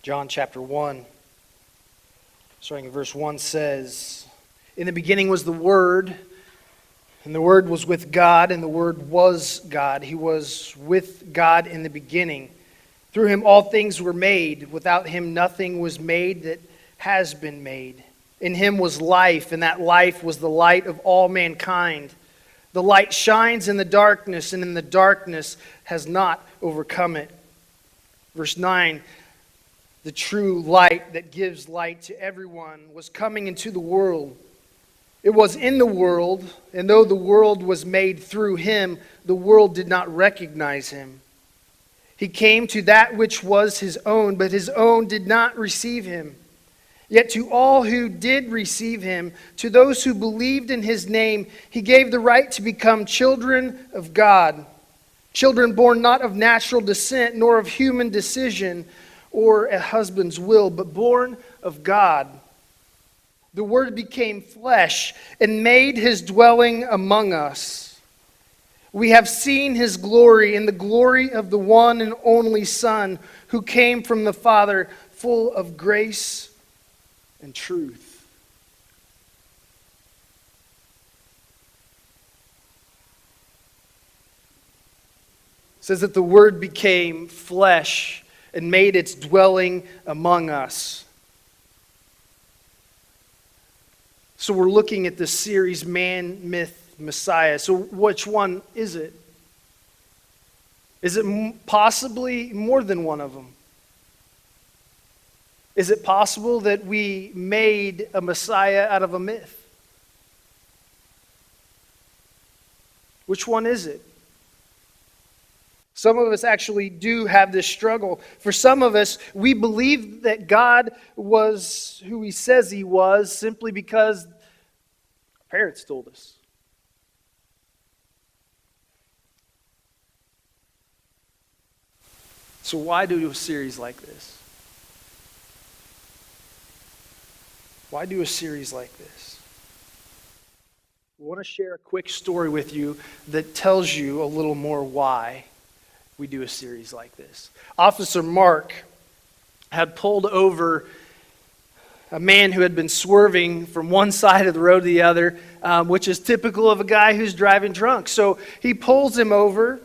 John chapter 1, starting in verse 1 says, "In the beginning was the Word, and the Word was with God, and the Word was God. He was with God in the beginning. Through him all things were made. Without him nothing was made that has been made. In him was life, and that life was the light of all mankind. The light shines in the darkness, and in the darkness has not overcome it." Verse 9, "The true light that gives light to everyone was coming into the world. It was in the world, and though the world was made through him, the world did not recognize him. He came to that which was his own, but his own did not receive him. Yet to all who did receive him, to those who believed in his name, he gave the right to become children of God. Children born not of natural descent, nor of human decision, or a husband's will, but born of God. The Word became flesh and made his dwelling among us. We have seen his glory, and the glory of the one and only Son, who came from the Father, full of grace and truth." It says that the Word became flesh and made its dwelling among us. So we're looking at this series, Man, Myth, Messiah. So which one is it? Is it possibly more than one of them? Is it possible that we made a Messiah out of a myth? Which one is it? Some of us actually do have this struggle. For some of us, we believe that God was who he says he was simply because our parents told us. So why do a series like this? Why do a series like this? I want to share a quick story with you that tells you a little more why we do a series like this. Officer Mark had pulled over a man who had been swerving from one side of the road to the other, which is typical of a guy who's driving drunk. So he pulls him over.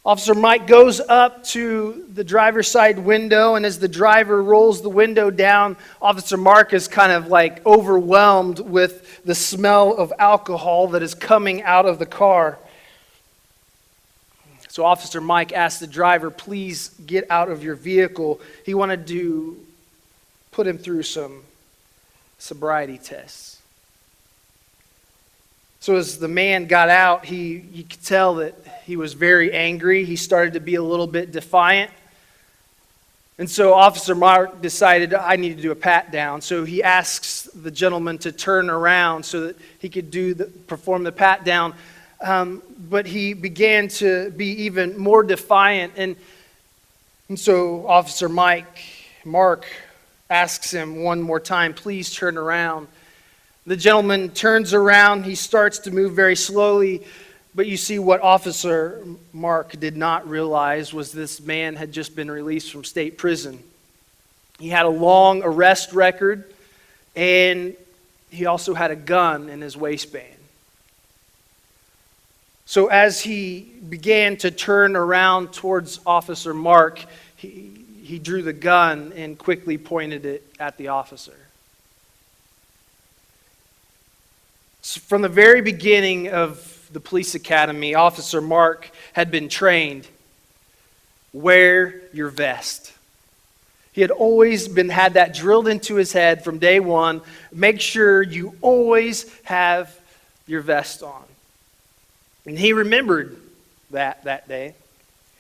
Officer Mike goes up to the driver's side window, and as the driver rolls the window down, Officer Mark is kind of like overwhelmed with the smell of alcohol that is coming out of the car. So Officer Mike asked the driver, "Please get out of your vehicle." He wanted to put him through some sobriety tests. So as the man got out, you could tell that he was very angry. He started to be a little bit defiant. And so Officer Mark decided, I need to do a pat down. So he asks the gentleman to turn around so that he could perform the pat down. But he began to be even more defiant. And so Officer Mark asks him one more time, "Please turn around." The gentleman turns around. He starts to move very slowly. But you see, what Officer Mark did not realize was this man had just been released from state prison. He had a long arrest record, and he also had a gun in his waistband. So as he began to turn around towards Officer Mark, he drew the gun and quickly pointed it at the officer. So from the very beginning of the police academy, Officer Mark had been trained, wear your vest. He had always had that drilled into his head from day one. Make sure you always have your vest on. And he remembered that day.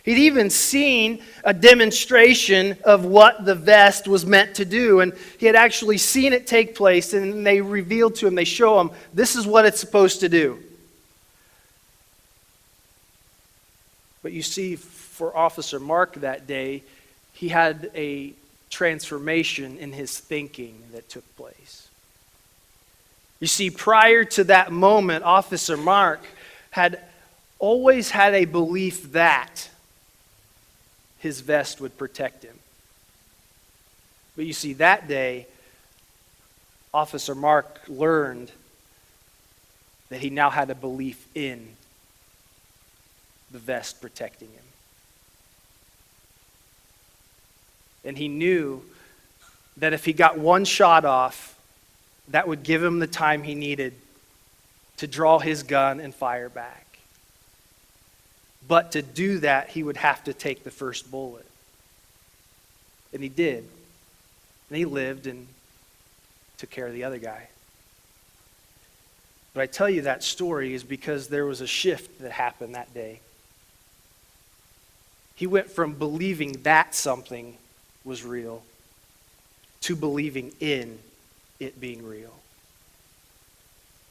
He'd even seen a demonstration of what the vest was meant to do. And he had actually seen it take place, and they revealed to him, they show him, this is what it's supposed to do. But you see, for Officer Mark that day, he had a transformation in his thinking that took place. You see, prior to that moment, Officer Mark had always had a belief that his vest would protect him. But you see, that day, Officer Mark learned that he now had a belief in the vest protecting him. And he knew that if he got one shot off, that would give him the time he needed to draw his gun and fire back. But to do that, he would have to take the first bullet. And he did. And he lived and took care of the other guy. But I tell you that story is because there was a shift that happened that day. He went from believing that something was real to believing in it being real.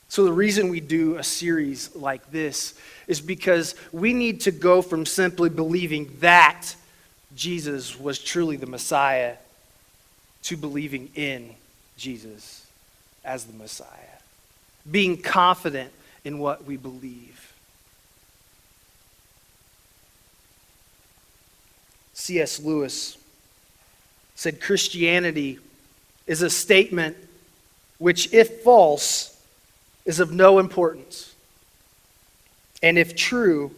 So the reason we do a series like this is because we need to go from simply believing that Jesus was truly the Messiah to believing in Jesus as the Messiah. Being confident in what we believe. C.S. Lewis said Christianity is a statement which, if false, is of no importance, and if true,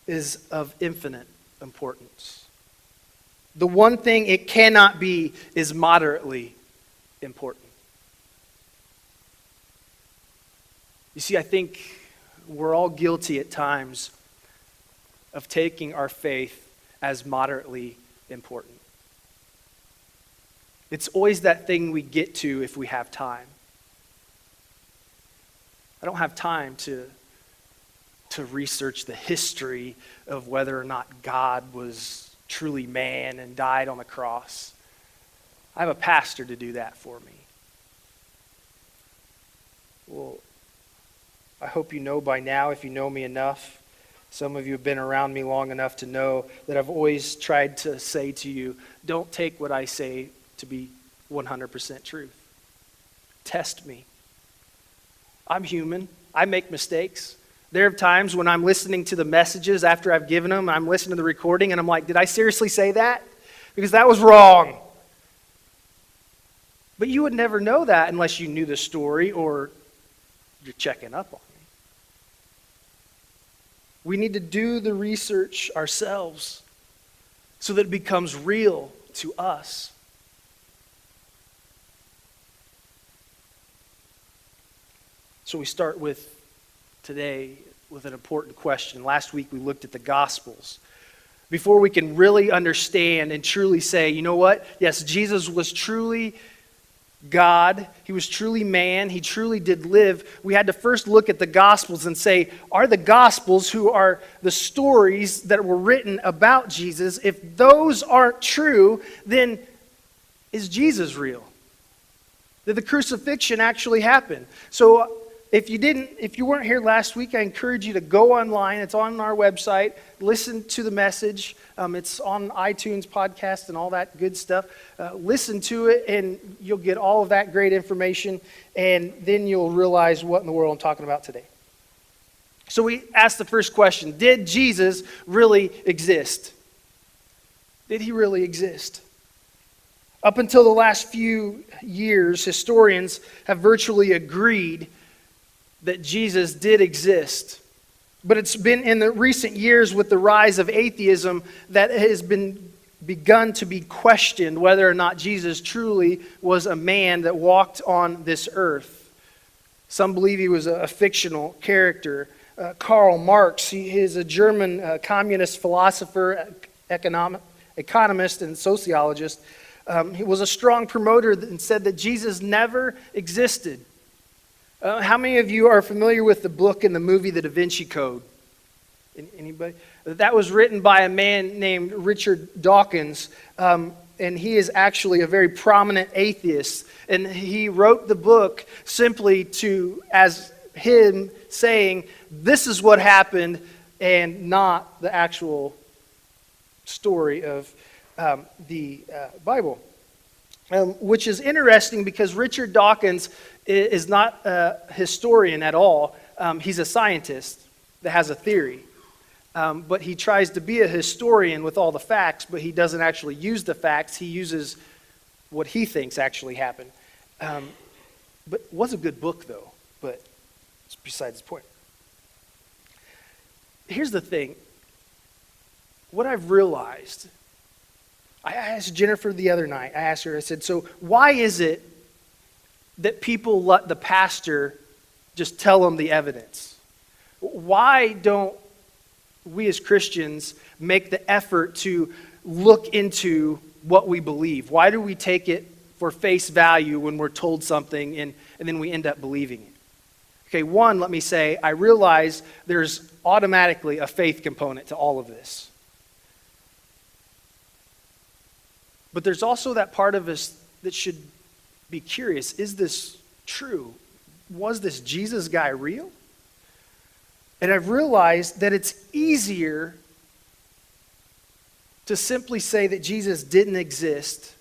is of infinite importance. The one thing it cannot be is moderately important. You see, I think we're all guilty at times of taking our faith as moderately important. It's always that thing we get to if we have time. I don't have time to research the history of whether or not God was truly man and died on the cross. I have a pastor to do that for me. Well, I hope you know by now, if you know me enough, some of you have been around me long enough to know that I've always tried to say to you, don't take what I say to be 100% truth. Test me. I'm human. I make mistakes. There are times when I'm listening to the messages after I've given them, I'm listening to the recording, and I'm like, did I seriously say that? Because that was wrong. But you would never know that unless you knew the story or you're checking up on me. We need to do the research ourselves so that it becomes real to us. So we start with today with an important question. Last week we looked at the Gospels. Before we can really understand and truly say, you know what? Yes, Jesus was truly God. He was truly man. He truly did live. We had to first look at the Gospels and say, are the Gospels, who are the stories that were written about Jesus, if those aren't true, then is Jesus real? Did the crucifixion actually happen? So if you weren't here last week, I encourage you to go online. It's on our website. Listen to the message. It's on iTunes podcast and all that good stuff. Listen to it, and you'll get all of that great information, and then you'll realize what in the world I'm talking about today. So we asked the first question: did Jesus really exist? Did he really exist? Up until the last few years, historians have virtually agreed that Jesus did exist. But it's been in the recent years with the rise of atheism that it has begun to be questioned whether or not Jesus truly was a man that walked on this earth. Some believe he was a fictional character. Karl Marx, he is a German communist philosopher, economist, and sociologist. He was a strong promoter and said that Jesus never existed. How many of you are familiar with the book and the movie The Da Vinci Code? Anybody? That was written by a man named Richard Dawkins, and he is actually a very prominent atheist. And he wrote the book simply as him saying, this is what happened, and not the actual story of the Bible. Which is interesting because Richard Dawkins is not a historian at all. He's a scientist that has a theory. But he tries to be a historian with all the facts, but he doesn't actually use the facts. He uses what he thinks actually happened. But it was a good book, though, but it's besides the point. Here's the thing. What I've realized, I asked Jennifer the other night, I said, so why is it that people let the pastor just tell them the evidence? Why don't we as Christians make the effort to look into what we believe? Why do we take it for face value when we're told something and then we end up believing it? Okay, one, let me say, I realize there's automatically a faith component to all of this. But there's also that part of us that should be curious. Is this true? Was this Jesus guy real? And I've realized that it's easier to simply say that Jesus didn't exist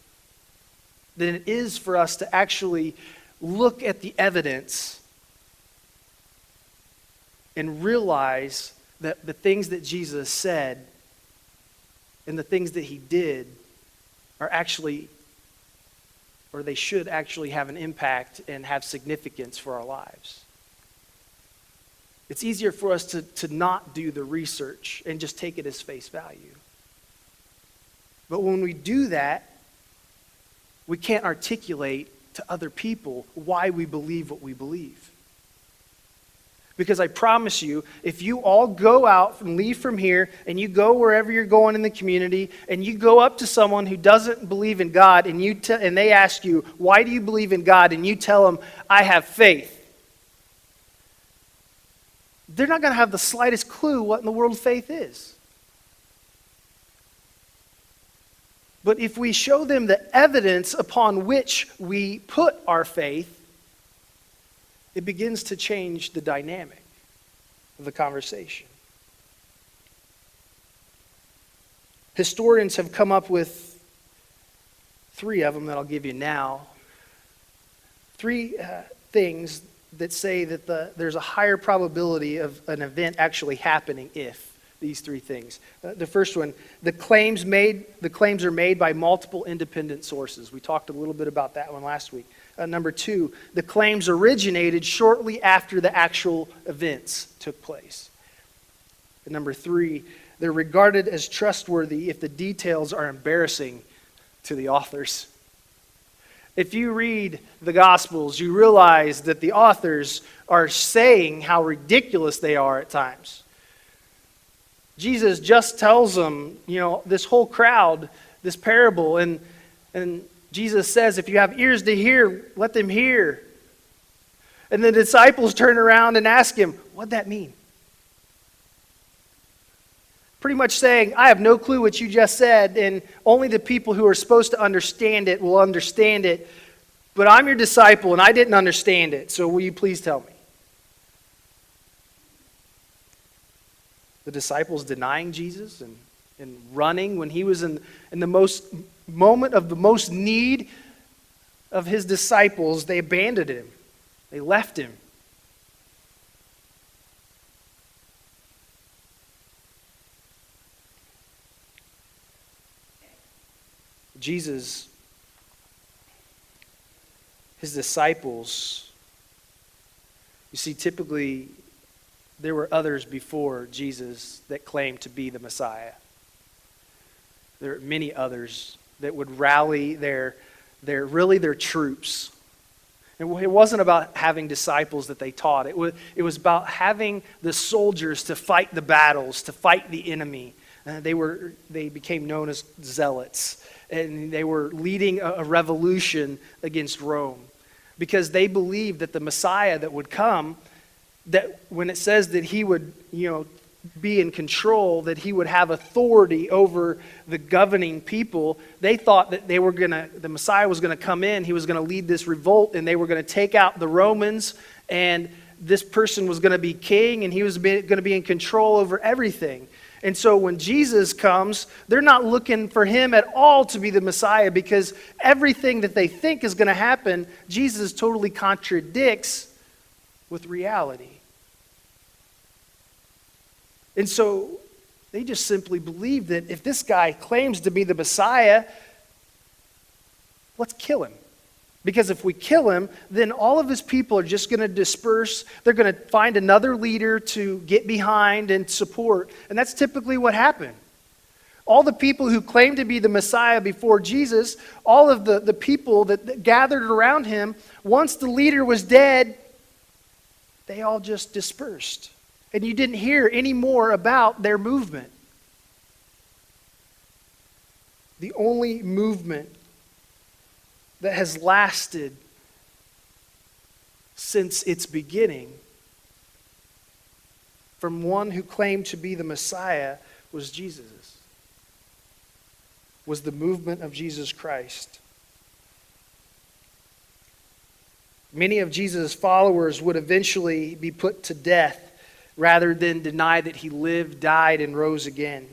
than it is for us to actually look at the evidence and realize that the things that Jesus said and the things that he did are actually, or they should actually have an impact and have significance for our lives. It's easier for us to not do the research and just take it as face value. But when we do that, we can't articulate to other people why we believe what we believe. Because I promise you, if you all go out and leave from here and you go wherever you're going in the community and you go up to someone who doesn't believe in God and and they ask you, why do you believe in God? And you tell them, I have faith. They're not going to have the slightest clue what in the world faith is. But if we show them the evidence upon which we put our faith, it begins to change the dynamic of the conversation. Historians have come up with 3 of them that I'll give you now. 3 things that say that there's a higher probability of an event actually happening if these 3 things. The first one, the claims are made by multiple independent sources. We talked a little bit about that one last week. Number 2, the claims originated shortly after the actual events took place. And number 3, they're regarded as trustworthy if the details are embarrassing to the authors. If you read the Gospels, you realize that the authors are saying how ridiculous they are at times. Jesus just tells them, this whole crowd, this parable, and Jesus says, if you have ears to hear, let them hear. And the disciples turn around and ask him, what'd that mean? Pretty much saying, I have no clue what you just said, and only the people who are supposed to understand it will understand it. But I'm your disciple, and I didn't understand it, so will you please tell me? The disciples denying Jesus and running when he was in the most moment of the most need of his disciples, they abandoned him. They left him. Jesus, his disciples, you see, typically there were others before Jesus that claimed to be the Messiah. There are many others that would rally their troops. And it wasn't about having disciples that they taught. It was about having the soldiers to fight the battles, to fight the enemy. They became known as zealots, and they were leading a revolution against Rome because they believed that the Messiah that would come, that when it says that he would, be in control, that he would have authority over the governing people, they thought that the Messiah was going to come in, he was going to lead this revolt, and they were going to take out the Romans, and this person was going to be king, and he was going to be in control over everything. And so when Jesus comes, they're not looking for him at all to be the Messiah, because everything that they think is going to happen, Jesus totally contradicts with reality. And so they just simply believe that if this guy claims to be the Messiah, let's kill him. Because if we kill him, then all of his people are just going to disperse. They're going to find another leader to get behind and support. And that's typically what happened. All the people who claimed to be the Messiah before Jesus, all of the people that gathered around him, once the leader was dead, they all just dispersed. And you didn't hear any more about their movement. The only movement that has lasted since its beginning from one who claimed to be the Messiah was Jesus. Was the movement of Jesus Christ. Many of Jesus' followers would eventually be put to death rather than deny that he lived, died, and rose again.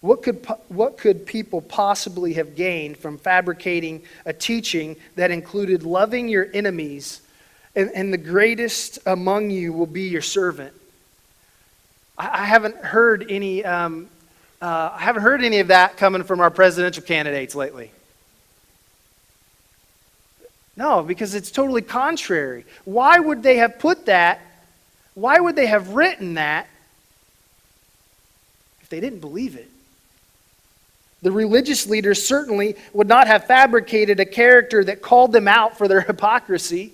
What could people possibly have gained from fabricating a teaching that included loving your enemies and the greatest among you will be your servant? I haven't heard any of that coming from our presidential candidates lately. No, because it's totally contrary. Why would they have put that? Why would they have written that if they didn't believe it? The religious leaders certainly would not have fabricated a character that called them out for their hypocrisy.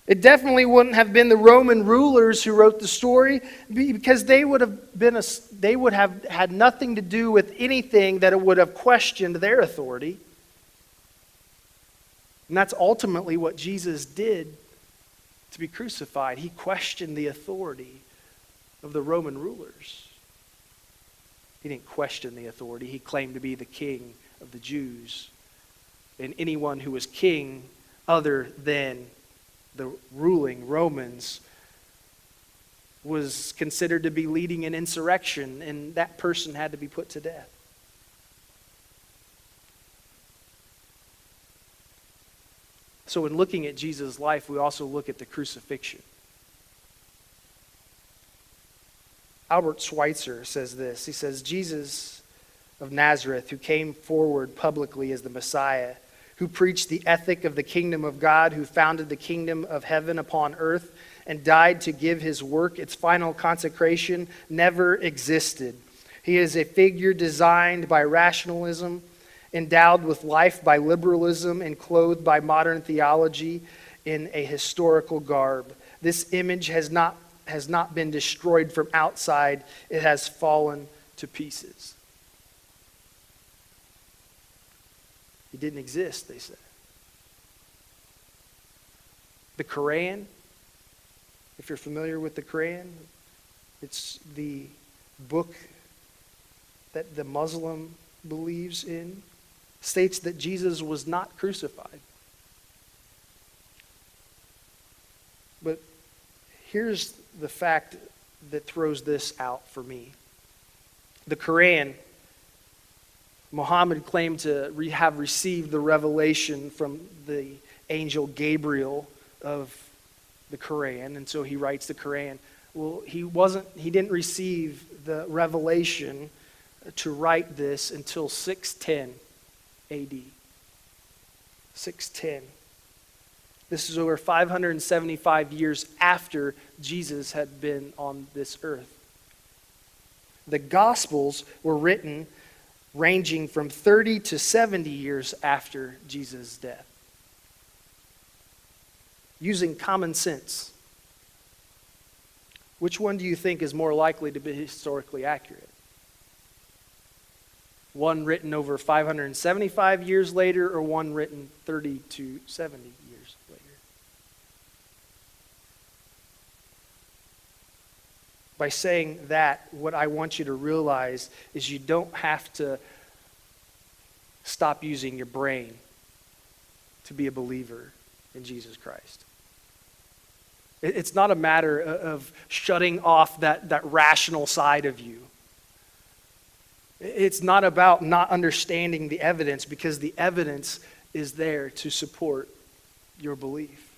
It definitely wouldn't have been the Roman rulers who wrote the story, because they would have had nothing to do with anything that would have questioned their authority. And that's ultimately what Jesus did to be crucified. He questioned the authority of the Roman rulers. He didn't question the authority. He claimed to be the king of the Jews. And anyone who was king other than the ruling Romans was considered to be leading an insurrection, and that person had to be put to death. So in looking at Jesus' life, we also look at the crucifixion. Albert Schweitzer says this. He says, Jesus of Nazareth, who came forward publicly as the Messiah, who preached the ethic of the kingdom of God, who founded the kingdom of heaven upon earth, and died to give his work its final consecration, never existed. He is a figure designed by rationalism, endowed with life by liberalism, and clothed by modern theology in a historical garb. This image has not been destroyed from outside. It has fallen to pieces. He didn't exist, they said. The Quran, if you're familiar with the Quran, it's the book that the Muslim believes in, states that Jesus was not crucified. But here's the fact that throws this out for me. The Quran, Muhammad claimed to have received the revelation from the angel Gabriel of the Quran, and so he writes the Quran. Well, he didn't receive the revelation to write this until 610 AD. 610. This is over 575 years after Jesus had been on this earth. The Gospels were written ranging from 30 to 70 years after Jesus' death. Using common sense, which one do you think is more likely to be historically accurate? One written over 575 years later, or one written 30 to 70 years later? By saying that, what I want you to realize is you don't have to stop using your brain to be a believer in Jesus Christ. It's not a matter of shutting off that rational side of you. It's not about not understanding the evidence, because the evidence is there to support your belief.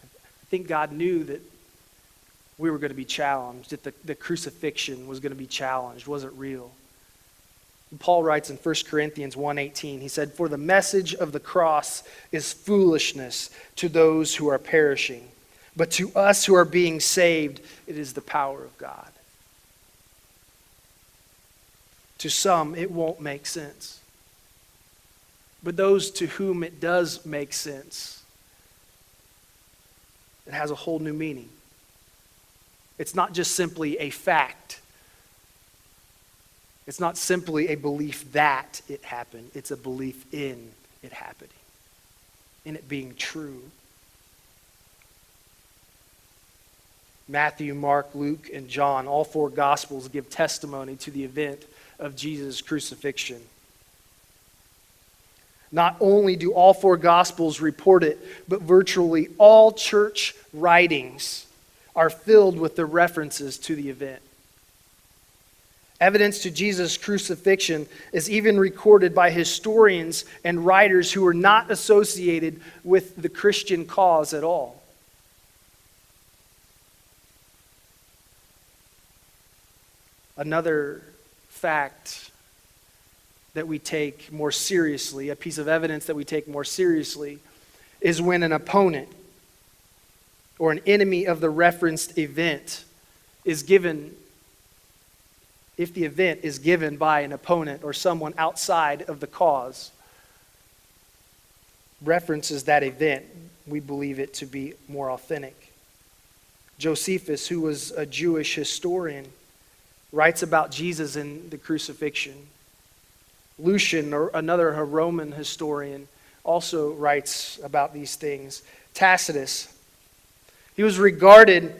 I think God knew that we were going to be challenged, that the crucifixion was going to be challenged, wasn't real. And Paul writes in 1 Corinthians 1:18, he said, "For the message of the cross is foolishness to those who are perishing, but to us who are being saved, it is the power of God." To some, it won't make sense. But those to whom it does make sense, it has a whole new meaning. It's not just simply a fact. It's not simply a belief that it happened. It's a belief in it happening, in it being true. Matthew, Mark, Luke, and John, all four Gospels give testimony to the event of Jesus' crucifixion. Not only do all four Gospels report it, but virtually all church writings are filled with the references to the event. Evidence to Jesus' crucifixion is even recorded by historians and writers who are not associated with the Christian cause at all. Another fact that we take more seriously, a piece of evidence that we take more seriously, is when an opponent or an enemy of the referenced event is given, if the event is given by an opponent or someone outside of the cause, references that event, we believe it to be more authentic. Josephus, who was a Jewish historian, writes about Jesus in the crucifixion. Lucian, or another Roman historian, also writes about these things. Tacitus, he was regarded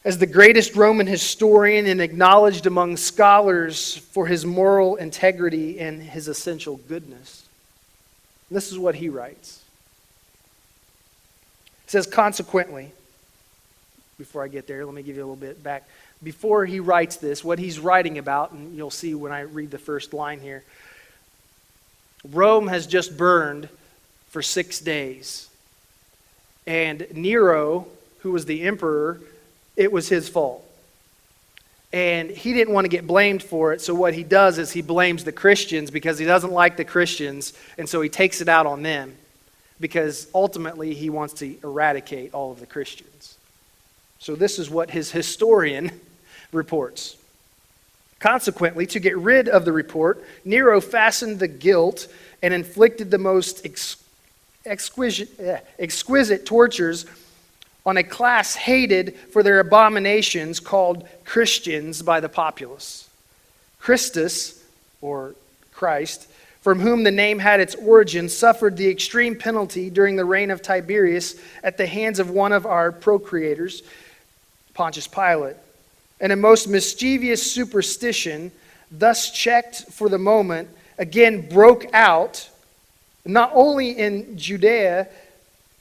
as the greatest Roman historian and acknowledged among scholars for his moral integrity and his essential goodness. And this is what he writes. He says, consequently, before I get there, let me give you a little bit back. Before he writes this, what he's writing about, and you'll see when I read the first line here, Rome has just burned for 6 days. And Nero, who was the emperor, it was his fault. And he didn't want to get blamed for it, so what he does is he blames the Christians because he doesn't like the Christians, and so he takes it out on them because ultimately he wants to eradicate all of the Christians. So this is what his historian reports. Consequently, to get rid of the report, Nero fastened the guilt and inflicted the most exquisite tortures on a class hated for their abominations called Christians by the populace. Christus, or Christ, from whom the name had its origin, suffered the extreme penalty during the reign of Tiberius at the hands of one of our procurators, Pontius Pilate. And a most mischievous superstition, thus checked for the moment, again broke out, not only in Judea,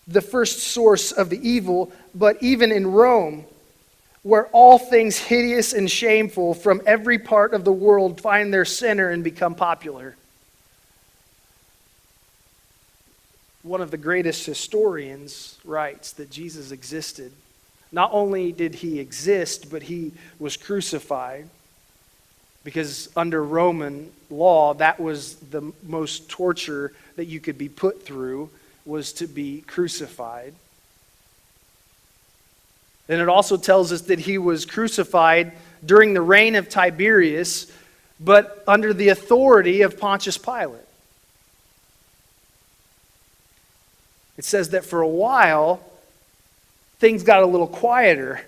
the first source of the evil, but even in Rome, where all things hideous and shameful from every part of the world find their center and become popular. One of the greatest historians writes that Jesus existed. Not only did he exist, but he was crucified. Because under Roman law, that was the most torture that you could be put through, was to be crucified. And it also tells us that he was crucified during the reign of Tiberius, but under the authority of Pontius Pilate. It says that for a while, things got a little quieter.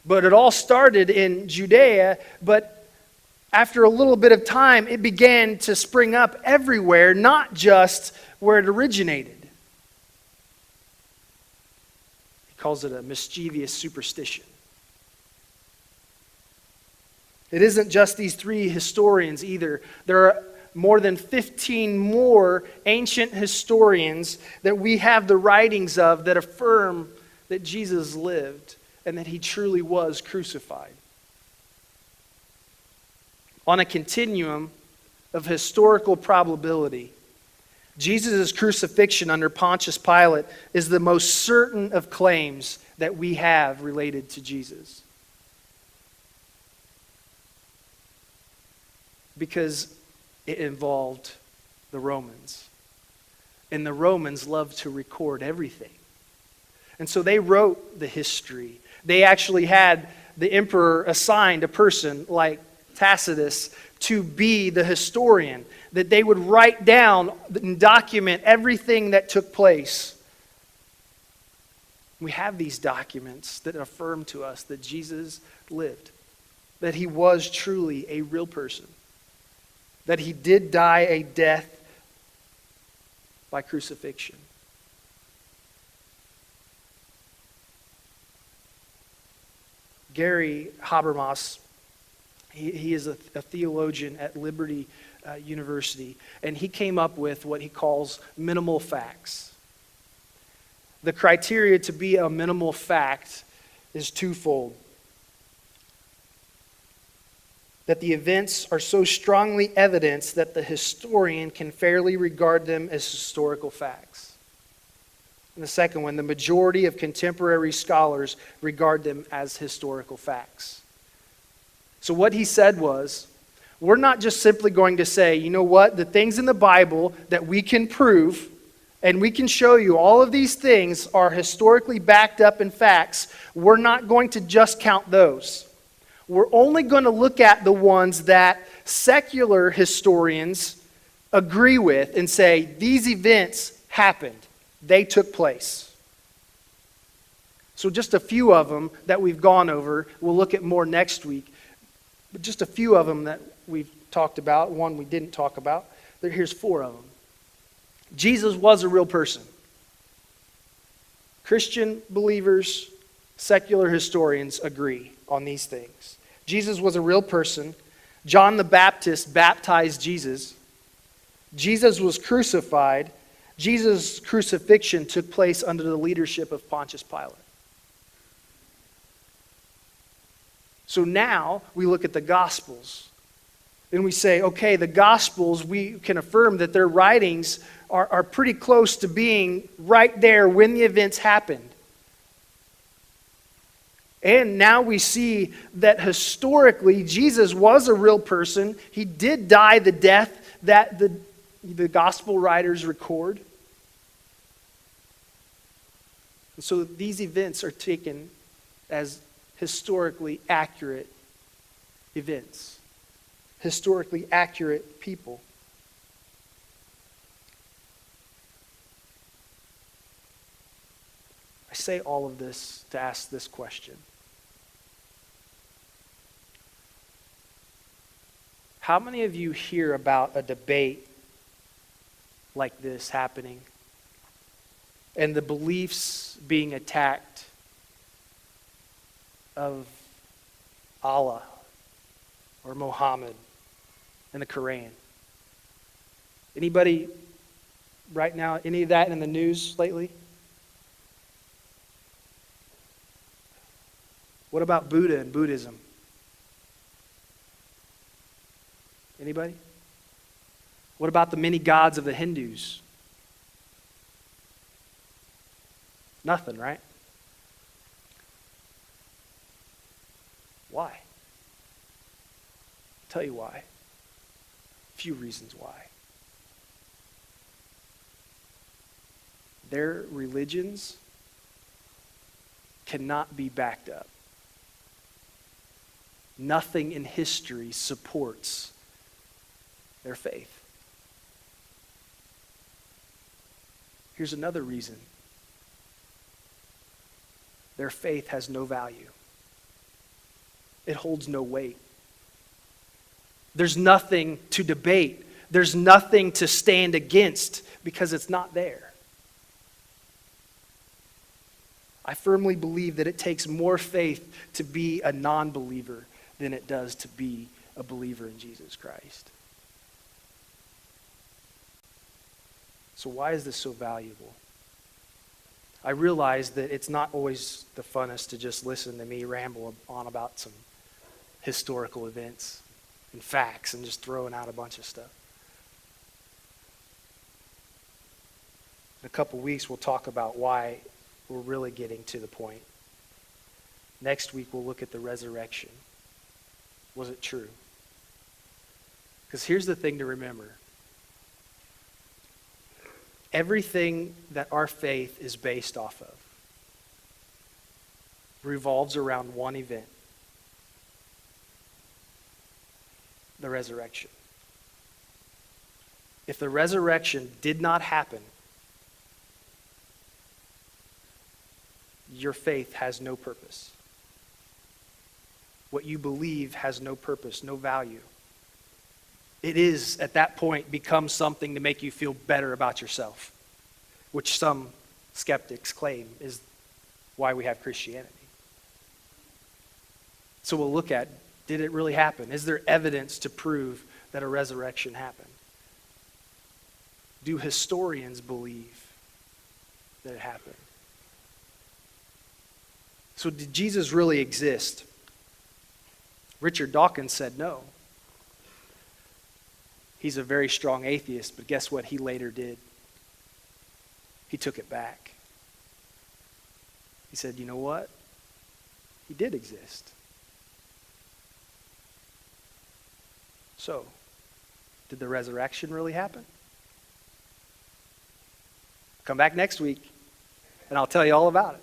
But it all started in Judea, but after a little bit of time, it began to spring up everywhere, not just where it originated. He calls it a mischievous superstition. It isn't just these three historians either. There are more than 15 more ancient historians that we have the writings of that affirm that Jesus lived and that he truly was crucified. On a continuum of historical probability, Jesus' crucifixion under Pontius Pilate is the most certain of claims that we have related to Jesus. Because it involved the Romans. And the Romans loved to record everything. And so they wrote the history. They actually had the emperor assigned a person like Tacitus to be the historian, that they would write down and document everything that took place. We have these documents that affirm to us that Jesus lived, that he was truly a real person, that he did die a death by crucifixion. Gary Habermas, he is a theologian at Liberty University, and he came up with what he calls minimal facts. The criteria to be a minimal fact is twofold. That the events are so strongly evidenced that the historian can fairly regard them as historical facts. And the second one, the majority of contemporary scholars regard them as historical facts. So what he said was, we're not just simply going to say, you know what, the things in the Bible that we can prove and we can show you all of these things are historically backed up in facts. We're not going to just count those. We're only going to look at the ones that secular historians agree with and say, these events happened. They took place. So just a few of them that we've gone over. We'll look at more next week. But just a few of them that we've talked about. One we didn't talk about. Here's 4 of them. Jesus was a real person. Christian believers, secular historians agree on these things. Jesus was a real person. John the Baptist baptized Jesus. Jesus was crucified. Jesus' crucifixion took place under the leadership of Pontius Pilate. So now we look at the Gospels and we say, okay, the Gospels, we can affirm that their writings are pretty close to being right there when the events happened. And now we see that historically Jesus was a real person. He did die the death that the Gospel writers record. And so these events are taken as historically accurate events, historically accurate people. I say all of this to ask this question. How many of you hear about a debate like this happening and the beliefs being attacked of Allah or Muhammad and the Quran? Anybody right now, any of that in the news lately? What about Buddha and Buddhism? Anybody? What about the many gods of the Hindus? Nothing, right? Why? I'll tell you why. A few reasons why. Their religions cannot be backed up. Nothing in history supports their faith. Here's another reason. Their faith has no value. It holds no weight. There's nothing to debate. There's nothing to stand against because it's not there. I firmly believe that it takes more faith to be a non-believer than it does to be a believer in Jesus Christ. So why is this so valuable? I realize that it's not always the funnest to just listen to me ramble on about some historical events and facts and just throwing out a bunch of stuff. In a couple weeks, we'll talk about why we're really getting to the point. Next week, we'll look at the resurrection. Was it true? Because here's the thing to remember. Everything that our faith is based off of revolves around one event: the resurrection. If the resurrection did not happen, your faith has no purpose. What you believe has no purpose, no value. It is, at that point, becomes something to make you feel better about yourself, which some skeptics claim is why we have Christianity. So we'll look at, did it really happen? Is there evidence to prove that a resurrection happened? Do historians believe that it happened? So did Jesus really exist? Richard Dawkins said no. He's a very strong atheist, but guess what he later did? He took it back. He said, you know what? He did exist. So, did the resurrection really happen? Come back next week, and I'll tell you all about it.